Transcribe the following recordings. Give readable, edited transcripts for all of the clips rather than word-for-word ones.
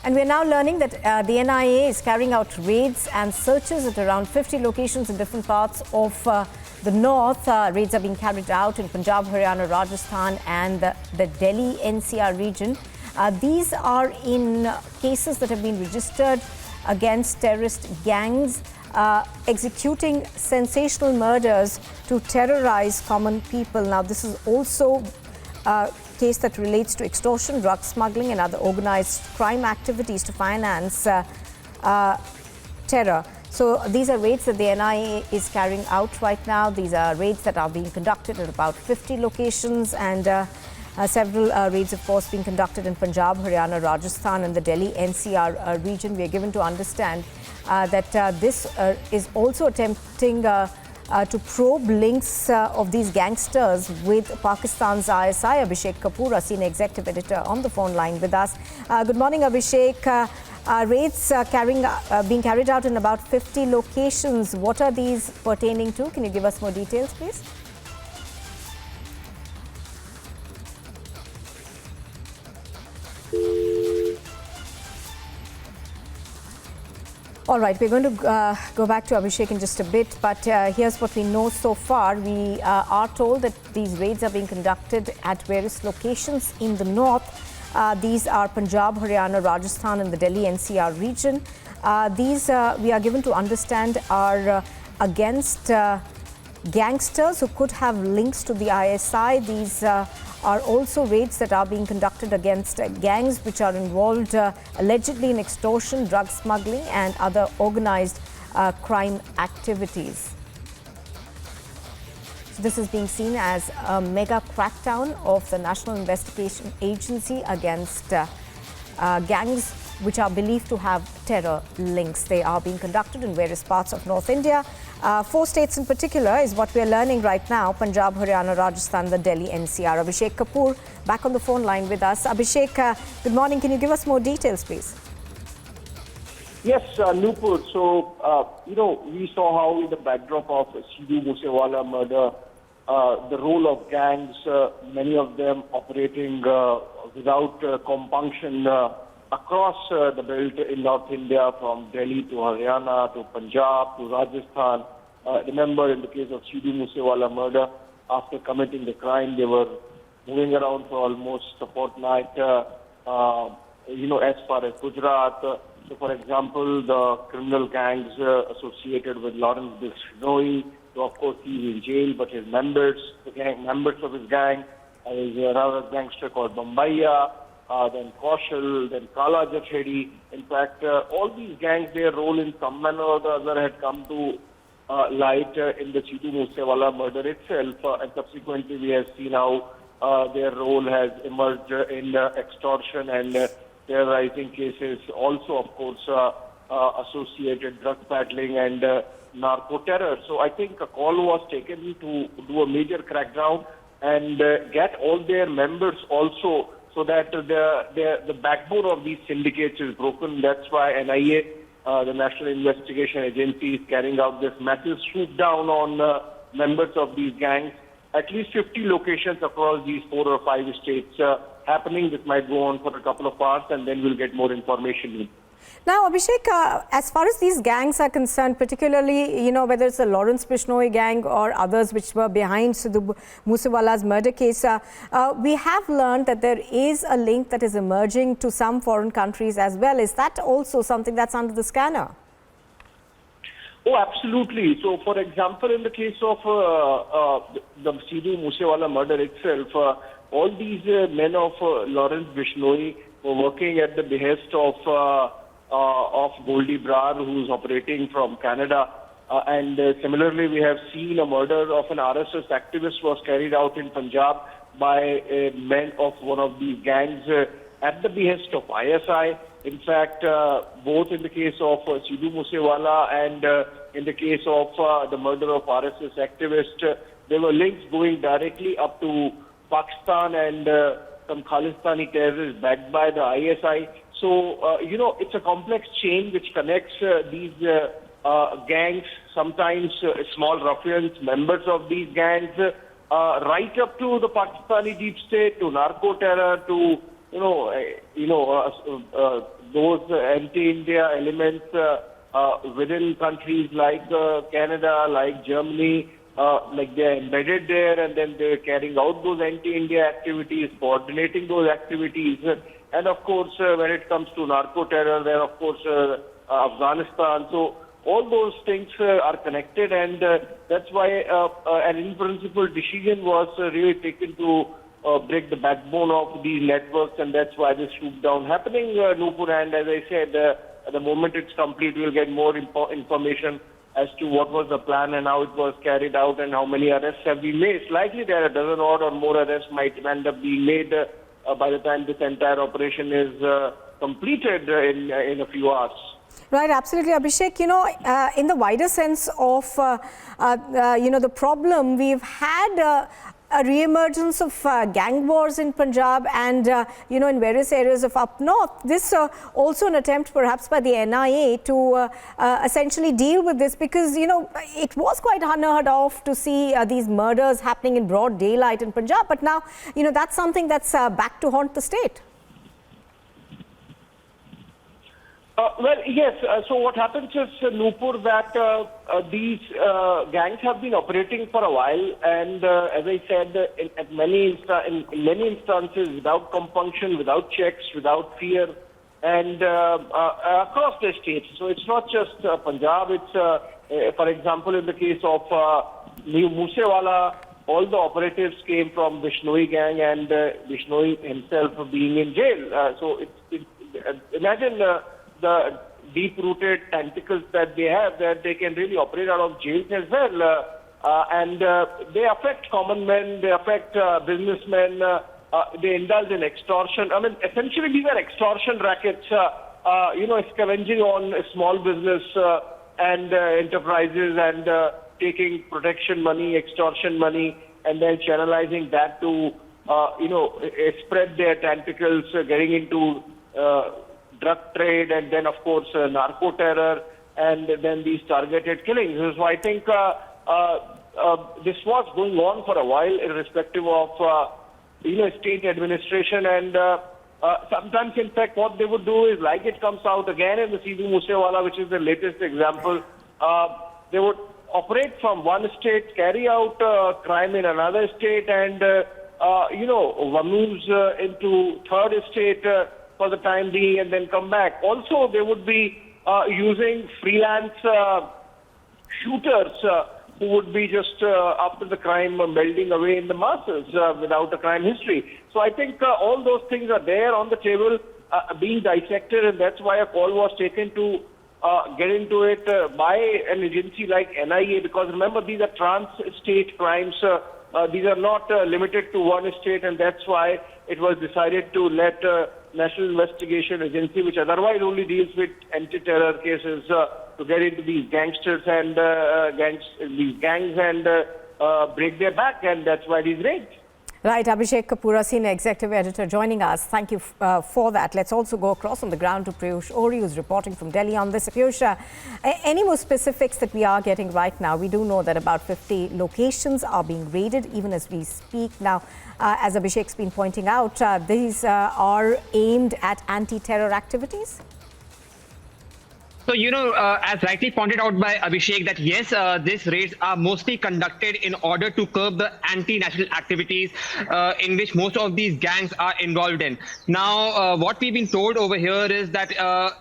And we are now learning that the NIA is carrying out raids and searches at around 50 locations in different parts of the north. Raids are being carried out in Punjab, Haryana, Rajasthan and the Delhi NCR region. These are in cases that have been registered against terrorist gangs executing sensational murders to terrorize common people. Now, this is also a case that relates to extortion, drug smuggling and other organized crime activities to finance terror. So these are raids that the NIA is carrying out right now. These are raids that are being conducted at about 50 locations, and several raids, of course, being conducted in Punjab, Haryana, Rajasthan and the Delhi NCR region. We are given to understand that this is also attempting to probe links of these gangsters with Pakistan's ISI. Abhishek Kapoor, a senior executive editor, on the phone line with us. Good morning, Abhishek. Raids being carried out in about 50 locations. What are these pertaining to? Can you give us more details, please? All right, we're going to go back to Abhishek in just a bit, but here's what we know so far. We are told that these raids are being conducted at various locations in the north. These are Punjab, Haryana, Rajasthan and the Delhi NCR region. These, we are given to understand, are against gangsters who could have links to the ISI. These are also raids that are being conducted against gangs which are involved allegedly in extortion, drug smuggling and other organized crime activities. So this is being seen as a mega crackdown of the National Investigation Agency against gangs which are believed to have terror links. They are being conducted in various parts of North India. 4 states in particular is what we are learning right now: Punjab, Haryana, Rajasthan, the Delhi NCR. Abhishek Kapoor back on the phone line with us. Abhishek, good morning. Can you give us more details, please? Yes, Nupur. So, we saw how in the backdrop of Sidhu Moosewala murder, the role of gangs, many of them operating without compunction across the belt in North India, from Delhi to Haryana to Punjab to Rajasthan. Remember, in the case of Sidhu Moosewala murder, after committing the crime, they were moving around for almost a fortnight, as far as Gujarat. So, for example, the criminal gangs associated with Lawrence Bishnoi, so of course he is in jail, but his members of his gang, is another gangster called Bombaya, then Kaushal, then Kala Jachedi. In fact, all these gangs, their role in some manner or the other had come to light in the Sidhu Moosewala murder itself, and subsequently we have seen how their role has emerged in extortion and terrorizing cases, also of course associated drug peddling and narco terror. So I think a call was taken to do a major crackdown and get all their members also, so that the backbone of these syndicates is broken. That's why NIA, the National Investigation Agency, is carrying out this massive swoop down on members of these gangs. At least 50 locations across these 4 or 5 states happening. This might go on for a couple of hours and then we'll get more information. Now, Abhishek, as far as these gangs are concerned, particularly, whether it's the Lawrence Bishnoi gang or others which were behind Sidhu Moosewala's murder case, we have learned that there is a link that is emerging to some foreign countries as well. Is that also something that's under the scanner? Oh, absolutely. So, for example, in the case of the Sidhu Moosewala murder itself, all these men of Lawrence Bishnoi were working at the behest of Goldie Brar, who's operating from Canada. And similarly, we have seen a murder of an RSS activist was carried out in Punjab by men of one of these gangs at the behest of ISI. In fact, both in the case of Sidhu Moosewala and in the case of the murder of RSS activist, there were links going directly up to Pakistan and some Khalistani terrorists backed by the ISI. So, it's a complex chain which connects these gangs, sometimes small ruffians, members of these gangs, right up to the Pakistani deep state, to narco terror, to those anti-India elements within countries like Canada, like Germany, like they're embedded there, and then they're carrying out those anti-India activities, coordinating those activities. And of course, when it comes to narco-terror, then of course Afghanistan. So all those things are connected, and that's why an in-principle decision was really taken to break the backbone of these networks, and that's why this shoot down happening, Nupur. And as I said, at the moment it's complete, we'll get more information as to what was the plan and how it was carried out and how many arrests have been made. It's likely that a dozen odd or more arrests might end up being made by the time this entire operation is completed in a few hours. Right, absolutely, Abhishek. In the wider sense of, the problem, we've had a re-emergence of gang wars in Punjab and, in various areas of up north. This also an attempt perhaps by the NIA to essentially deal with this because, it was quite unheard of to see these murders happening in broad daylight in Punjab. But now, that's something that's back to haunt the state. Well, yes. So what happens is, Nupur, that these gangs have been operating for a while, and as I said, in many instances, without compunction, without checks, without fear, and across the states. So it's not just Punjab. It's, for example, in the case of Musewala, all the operatives came from Bishnoi gang, and Bishnoi himself being in jail. So imagine the deep-rooted tentacles that they have, that they can really operate out of jails as well. And they affect common men, they affect businessmen, they indulge in extortion. I mean, essentially these are extortion rackets, scavenging on small business and enterprises and taking protection money, extortion money, and then channelizing that to, spread their tentacles, getting into drug trade, and then, of course, narco terror, and then these targeted killings. So I think this was going on for a while, irrespective of, state administration. And sometimes, in fact, what they would do is, like it comes out again in the Sidhu Musewala, which is the latest example, they would operate from one state, carry out crime in another state, and, vamoose into third state for the time being, and then come back. Also, they would be using freelance shooters who would be just after the crime melding away in the masses without a crime history. So I think all those things are there on the table, being dissected, and that's why a call was taken to get into it by an agency like NIA, because remember, these are trans-state crimes. These are not limited to one state, and that's why it was decided to let National Investigation Agency, which otherwise only deals with anti-terror cases, to get into these gangsters and these gangs and break their back, and that's why these raids. Right, Abhishek Kapura, Senior Executive Editor, joining us. Thank you for that. Let's also go across on the ground to Piyush Ori, who's reporting from Delhi on this. Piyush, any more specifics that we are getting right now? We do know that about 50 locations are being raided even as we speak. Now, as Abhishek's been pointing out, these are aimed at anti-terror activities? So, as rightly pointed out by Abhishek, that yes, these raids are mostly conducted in order to curb the anti-national activities in which most of these gangs are involved in. Now, what we've been told over here is that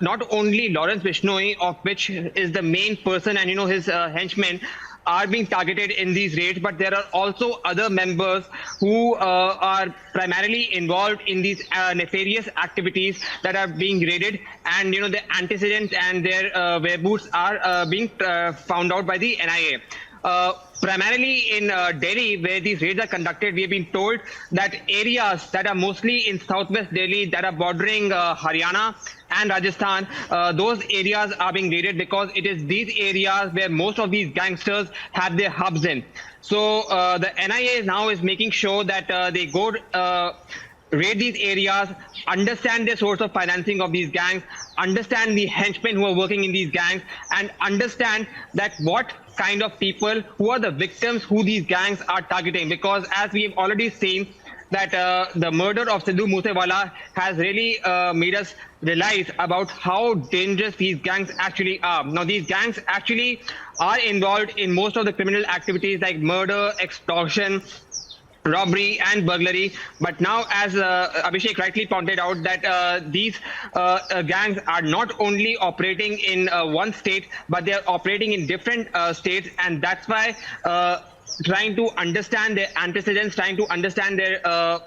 not only Lawrence Bishnoi, of which is the main person, and his henchmen, are being targeted in these raids, but there are also other members who are primarily involved in these nefarious activities that are being raided, and the antecedents and their whereabouts are being found out by the NIA. Primarily in Delhi, where these raids are conducted, we have been told that areas that are mostly in southwest Delhi, that are bordering Haryana and Rajasthan, those areas are being raided because it is these areas where most of these gangsters have their hubs in. So the NIA now is making sure that they go raid these areas, understand the source of financing of these gangs, understand the henchmen who are working in these gangs, and understand that what kind of people, who are the victims, who these gangs are targeting. Because as we have already seen, that the murder of Sidhu Moosewala has really made us realize about how dangerous these gangs actually are. Now, these gangs actually are involved in most of the criminal activities like murder, extortion, robbery and burglary. But now, as Abhishek rightly pointed out, that these gangs are not only operating in one state, but they are operating in different states, and that's why trying to understand their antecedents, trying to understand their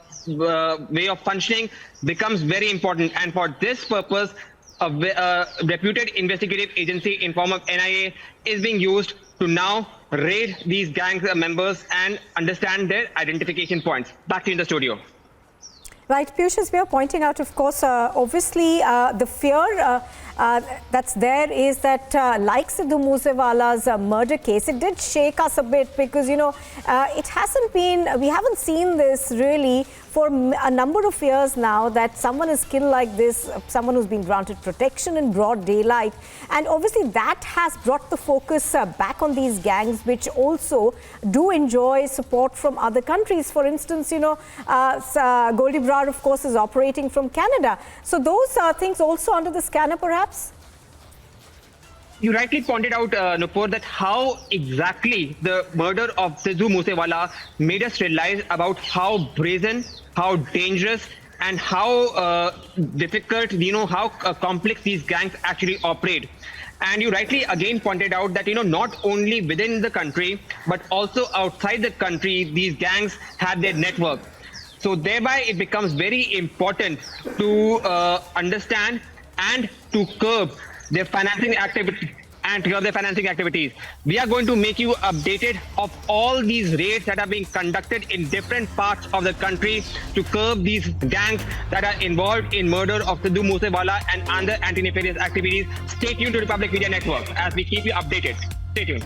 way of functioning becomes very important. And for this purpose, a reputed investigative agency in form of NIA is being used to now raid these gang members and understand their identification points. Back to you in the studio. Right, Piyush, as we are pointing out, of course, obviously the fear that's there is that like Sidhu Moosewala's murder case, it did shake us a bit because, you know, it hasn't been, we haven't seen this really for a number of years now, that someone is killed like this, someone who's been granted protection in broad daylight. And obviously that has brought the focus back on these gangs, which also do enjoy support from other countries. For instance, you know, Goldie Brar, of course, is operating from Canada. So those things also under the scanner, perhaps? You rightly pointed out, Nupur, that how exactly the murder of Sidhu Moosewala made us realize about how brazen, how dangerous, and how difficult, you know, how complex these gangs actually operate. And you rightly again pointed out that, you know, not only within the country, but also outside the country, these gangs have their network. So thereby it becomes very important to understand and to curb their financing activity We are going to make you updated of all these raids that are being conducted in different parts of the country to curb these gangs that are involved in murder of Sidhu Moosewala and other anti-nefarious activities. Stay tuned to Republic Media Network as we keep you updated. Stay tuned.